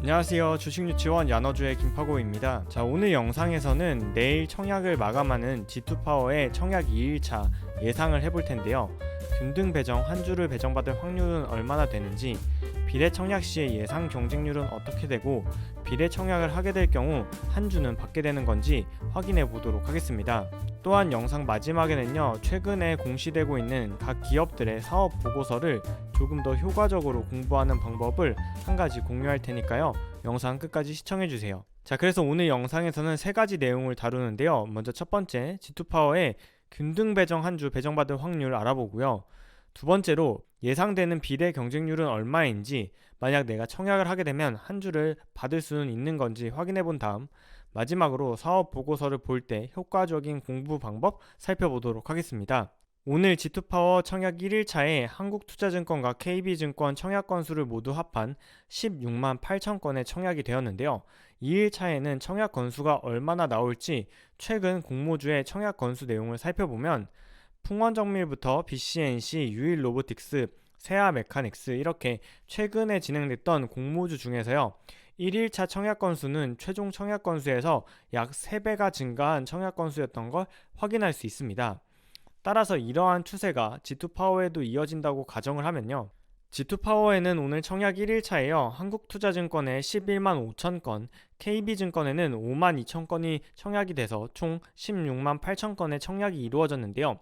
안녕하세요. 주식유치원 야너주의 김파고입니다. 자, 오늘 영상에서는 내일 청약을 마감하는 G2파워의 청약 2일차 예상을 해볼 텐데요. 균등 배정 한 주를 배정받을 확률은 얼마나 되는지, 비례 청약 시의 예상 경쟁률은 어떻게 되고, 비례 청약을 하게 될 경우 한 주는 받게 되는 건지 확인해 보도록 하겠습니다. 또한 영상 마지막에는요, 최근에 공시되고 있는 각 기업들의 사업 보고서를 조금 더 효과적으로 공부하는 방법을 한 가지 공유할 테니까요. 영상 끝까지 시청해주세요. 자, 그래서 오늘 영상에서는 세 가지 내용을 다루는데요. 먼저 첫 번째, G2파워의 균등 배정 한 주 배정받을 확률 알아보고요. 두 번째로 예상되는 비례 경쟁률은 얼마인지, 만약 내가 청약을 하게 되면 한 주를 받을 수는 있는 건지 확인해 본 다음, 마지막으로 사업 보고서를 볼 때 효과적인 공부 방법 살펴보도록 하겠습니다. 오늘 G2파워 청약 1일차에 한국투자증권과 KB증권 청약 건수를 모두 합한 16만 8천 건의 청약이 되었는데요. 2일차에는 청약 건수가 얼마나 나올지 최근 공모주의 청약 건수 내용을 살펴보면 풍원정밀부터 BCNC, 유일로보틱스, 세아메카닉스 이렇게 최근에 진행됐던 공모주 중에서요. 1일차 청약 건수는 최종 청약 건수에서 약 3배가 증가한 청약 건수였던 걸 확인할 수 있습니다. 따라서 이러한 추세가 G2파워에도 이어진다고 가정을 하면요. G2파워에는 오늘 청약 1일차에요. 한국투자증권에 11만 5천 건, KB증권에는 5만 2천 건이 청약이 돼서 총 16만 8천 건의 청약이 이루어졌는데요.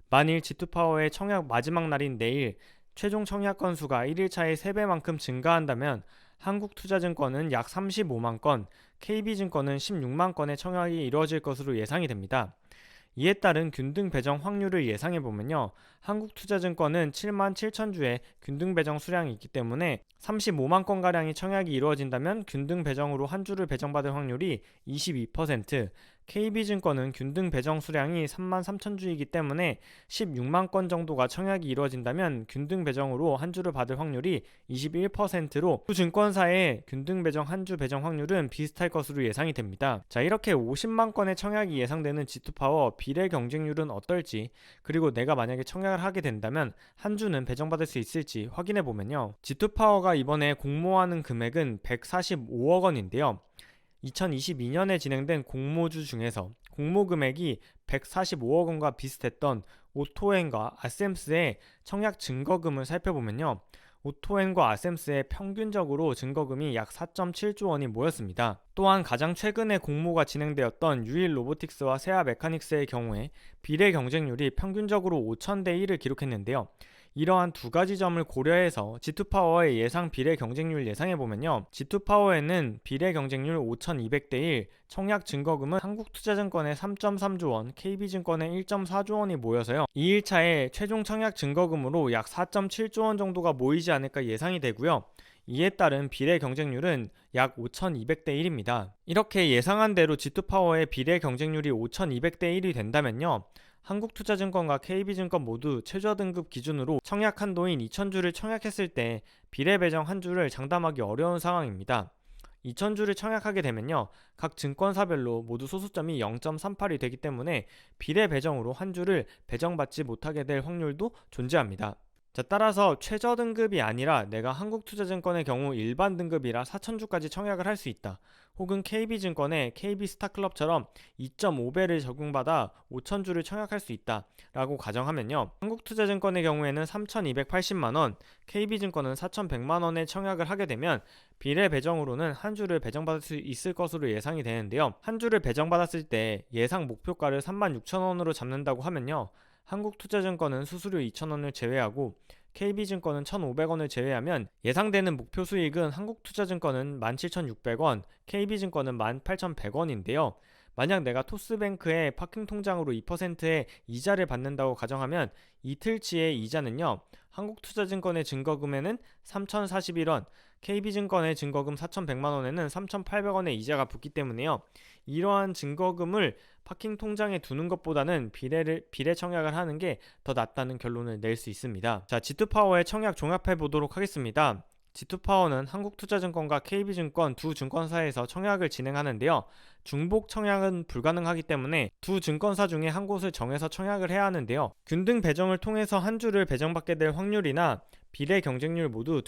만일 G2파워의 청약 마지막 날인 내일 최종 청약 건수가 1일차의 3배만큼 증가한다면 한국투자증권은 약 35만 건, KB증권은 16만 건의 청약이 이루어질 것으로 예상이 됩니다. 이에 따른 균등 배정 확률을 예상해보면요. 한국투자증권은 7만 7천 주의 균등 배정 수량이 있기 때문에 35만 건가량의 청약이 이루어진다면 균등 배정으로 한 주를 배정받을 확률이 22%, KB증권은 균등 배정 수량이 3만 3천 주이기 때문에 16만 건 정도가 청약이 이루어진다면 균등 배정으로 한 주를 받을 확률이 21%로 두 증권사의 균등 배정 한 주 배정 확률은 비슷할 것으로 예상이 됩니다. 자, 이렇게 50만 건의 청약이 예상되는 G2파워 비례 경쟁률은 어떨지, 그리고 내가 만약에 청약을 하게 된다면 한 주는 배정받을 수 있을지 확인해 보면요. G2파워가 이번에 공모하는 금액은 145억 원인데요. 2022년에 진행된 공모주 중에서 공모 금액이 145억 원과 비슷했던 오토엔과 아셈스의 청약 증거금을 살펴보면요. 오토엔과 아셈스의 평균적으로 증거금이 약 4.7조 원이 모였습니다. 또한 가장 최근에 공모가 진행되었던 유일로보틱스와 세아메카닉스의 경우에 비례 경쟁률이 평균적으로 5,000대 1을 기록했는데요. 이러한 두 가지 점을 고려해서 G2파워의 예상 비례 경쟁률 예상해보면요. G2파워에는 비례 경쟁률 5,200대 1, 청약 증거금은 한국투자증권의 3.3조 원, KB증권의 1.4조 원이 모여서요. 2일차에 최종 청약 증거금으로 약 4.7조 원 정도가 모이지 않을까 예상이 되고요. 이에 따른 비례 경쟁률은 약 5,200대 1입니다. 이렇게 예상한 대로 G2파워의 비례 경쟁률이 5,200대 1이 된다면요. 한국투자증권과 KB증권 모두 최저등급 기준으로 청약 한도인 2,000주를 청약했을 때 비례 배정 한 주를 장담하기 어려운 상황입니다. 2,000주를 청약하게 되면요. 각 증권사별로 모두 소수점이 0.38이 되기 때문에 비례 배정으로 한 주를 배정받지 못하게 될 확률도 존재합니다. 자, 따라서 최저 등급이 아니라 내가 한국투자증권의 경우 일반 등급이라 4,000주까지 청약을 할 수 있다. 혹은 KB증권의 KB스타클럽처럼 2.5배를 적용받아 5,000주를 청약할 수 있다 라고 가정하면요. 한국투자증권의 경우에는 3,280만원, KB증권은 4,100만원의 청약을 하게 되면 비례 배정으로는 한 주를 배정받을 수 있을 것으로 예상이 되는데요. 한 주를 배정받았을 때 예상 목표가를 36,000원으로 잡는다고 하면요. 한국투자증권은 수수료 2,000원을 제외하고 KB증권은 1,500원을 제외하면 예상되는 목표 수익은 한국투자증권은 17,600원, KB증권은 18,100원인데요. 만약 내가 토스뱅크의 파킹통장으로 2%의 이자를 받는다고 가정하면 이틀치의 이자는요. 한국투자증권의 증거금에는 3,041원, KB증권의 증거금 4,100만원에는 3,800원의 이자가 붙기 때문에요. 이러한 증거금을 파킹통장에 두는 것보다는 비례 청약을 하는 게 더 낫다는 결론을 낼 수 있습니다. 자, G2파워의 청약 종합해 보도록 하겠습니다. G2파워는 한국투자증권과 KB증권 두 증권사에서 청약을 진행하는데요. 중복 청약은 불가능하기 때문에 두 증권사 중에 한 곳을 정해서 청약을 해야 하는데요. 균등 배정을 통해서 한 주를 배정받게 될 확률이나 비례 경쟁률 모두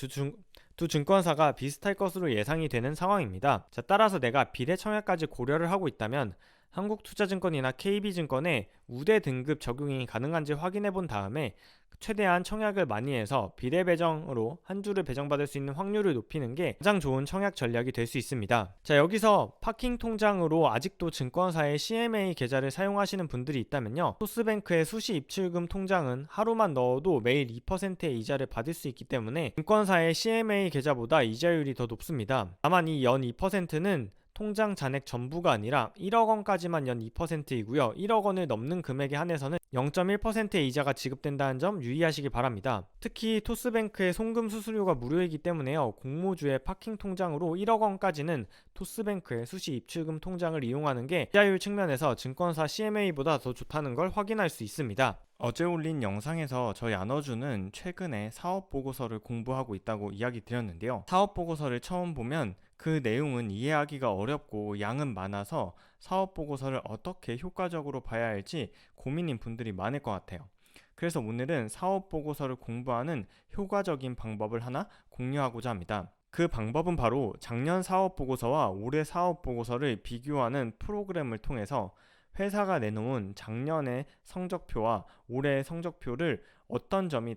두 증권사가 비슷할 것으로 예상이 되는 상황입니다. 자, 따라서 내가 비례 청약까지 고려를 하고 있다면 한국투자증권이나 KB증권에 우대 등급 적용이 가능한지 확인해 본 다음에 최대한 청약을 많이 해서 비례 배정으로 한 주를 배정받을 수 있는 확률을 높이는 게 가장 좋은 청약 전략이 될 수 있습니다. 자, 여기서 파킹 통장으로 아직도 증권사의 CMA 계좌를 사용하시는 분들이 있다면요, 토스뱅크의 수시 입출금 통장은 하루만 넣어도 매일 2%의 이자를 받을 수 있기 때문에 증권사의 CMA 계좌보다 이자율이 더 높습니다. 다만 이 연 2%는 통장 잔액 전부가 아니라 1억 원까지만 연 2%이고요. 1억 원을 넘는 금액에 한해서는 0.1%의 이자가 지급된다는 점 유의하시기 바랍니다. 특히 토스뱅크의 송금 수수료가 무료이기 때문에요, 공모주의 파킹 통장으로 1억 원까지는 토스뱅크의 수시 입출금 통장을 이용하는 게 이자율 측면에서 증권사 CMA보다 더 좋다는 걸 확인할 수 있습니다. 어제 올린 영상에서 저희 안어주는 최근에 사업보고서를 공부하고 있다고 이야기 드렸는데요. 사업보고서를 처음 보면 그 내용은 이해하기가 어렵고 양은 많아서 사업보고서를 어떻게 효과적으로 봐야 할지 고민인 분들이 많을 것 같아요. 그래서 오늘은 사업보고서를 공부하는 효과적인 방법을 하나 공유하고자 합니다. 그 방법은 바로 작년 사업보고서와 올해 사업보고서를 비교하는 프로그램을 통해서 회사가 내놓은 작년의 성적표와 올해의 성적표를 어떤 점이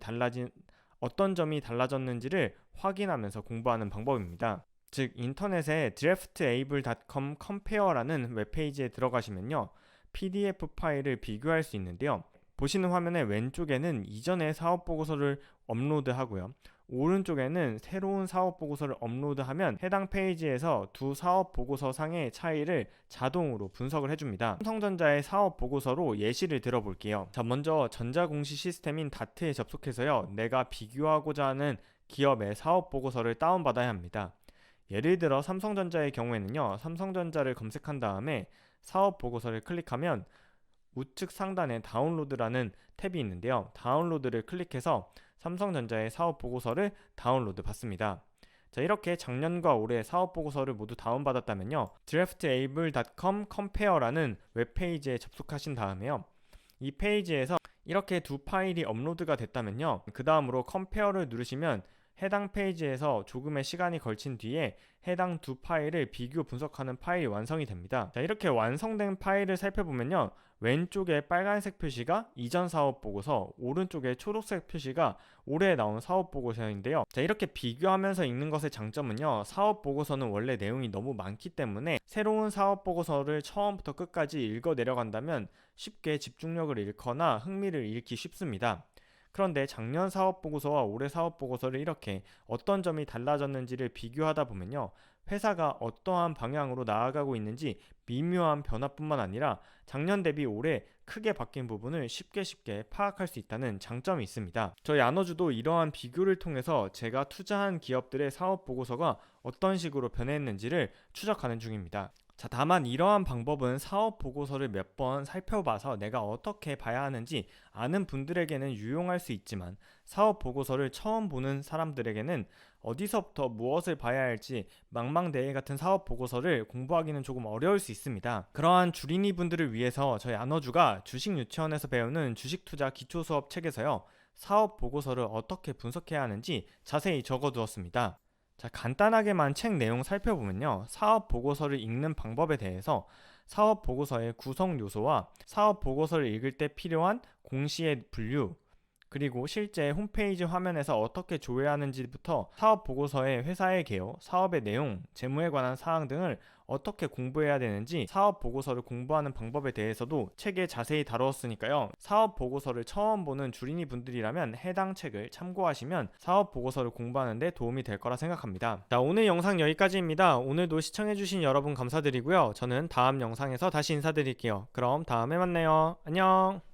달라졌는지를 확인하면서 공부하는 방법입니다. 즉, 인터넷에 draftable.com compare라는 웹페이지에 들어가시면요, PDF 파일을 비교할 수 있는데요, 보시는 화면의 왼쪽에는 이전의 사업보고서를 업로드하고요, 오른쪽에는 새로운 사업보고서를 업로드하면 해당 페이지에서 두 사업보고서 상의 차이를 자동으로 분석을 해줍니다. 삼성전자의 사업보고서로 예시를 들어볼게요. 자, 먼저 전자공시 시스템인 다트에 접속해서요, 내가 비교하고자 하는 기업의 사업보고서를 다운받아야 합니다. 예를 들어 삼성전자의 경우에는요, 삼성전자를 검색한 다음에 사업보고서를 클릭하면 우측 상단에 다운로드라는 탭이 있는데요, 다운로드를 클릭해서 삼성전자의 사업보고서를 다운로드 받습니다. 자, 이렇게 작년과 올해 사업보고서를 모두 다운받았다면요, draftable.com compare라는 웹페이지에 접속하신 다음에요, 이 페이지에서 이렇게 두 파일이 업로드가 됐다면요, 그 다음으로 compare를 누르시면 해당 페이지에서 조금의 시간이 걸친 뒤에 해당 두 파일을 비교 분석하는 파일이 완성이 됩니다. 자, 이렇게 완성된 파일을 살펴보면요, 왼쪽에 빨간색 표시가 이전 사업보고서, 오른쪽에 초록색 표시가 올해 나온 사업보고서인데요. 자, 이렇게 비교하면서 읽는 것의 장점은요, 사업보고서는 원래 내용이 너무 많기 때문에 새로운 사업보고서를 처음부터 끝까지 읽어 내려간다면 쉽게 집중력을 잃거나 흥미를 잃기 쉽습니다. 그런데 작년 사업보고서와 올해 사업보고서를 이렇게 어떤 점이 달라졌는지를 비교하다 보면요, 회사가 어떠한 방향으로 나아가고 있는지 미묘한 변화뿐만 아니라 작년 대비 올해 크게 바뀐 부분을 쉽게 파악할 수 있다는 장점이 있습니다. 저희 안어주도 이러한 비교를 통해서 제가 투자한 기업들의 사업보고서가 어떤 식으로 변했는지를 추적하는 중입니다. 자, 다만 이러한 방법은 사업 보고서를 몇 번 살펴봐서 내가 어떻게 봐야 하는지 아는 분들에게는 유용할 수 있지만, 사업 보고서를 처음 보는 사람들에게는 어디서부터 무엇을 봐야 할지 망망대해 같은 사업 보고서를 공부하기는 조금 어려울 수 있습니다. 그러한 주린이 분들을 위해서 저희 안어주가 주식 유치원에서 배우는 주식 투자 기초 수업 책에서요, 사업 보고서를 어떻게 분석해야 하는지 자세히 적어두었습니다. 자, 간단하게만 책 내용 살펴보면요, 사업 보고서를 읽는 방법에 대해서 사업 보고서의 구성 요소와 사업 보고서를 읽을 때 필요한 공시의 분류, 그리고 실제 홈페이지 화면에서 어떻게 조회하는지부터 사업 보고서의 회사의 개요, 사업의 내용, 재무에 관한 사항 등을 어떻게 공부해야 되는지 사업 보고서를 공부하는 방법에 대해서도 책에 자세히 다루었으니까요, 사업 보고서를 처음 보는 주린이 분들이라면 해당 책을 참고하시면 사업 보고서를 공부하는 데 도움이 될 거라 생각합니다. 자, 오늘 영상 여기까지입니다. 오늘도 시청해주신 여러분 감사드리고요, 저는 다음 영상에서 다시 인사드릴게요. 그럼 다음에 만나요. 안녕.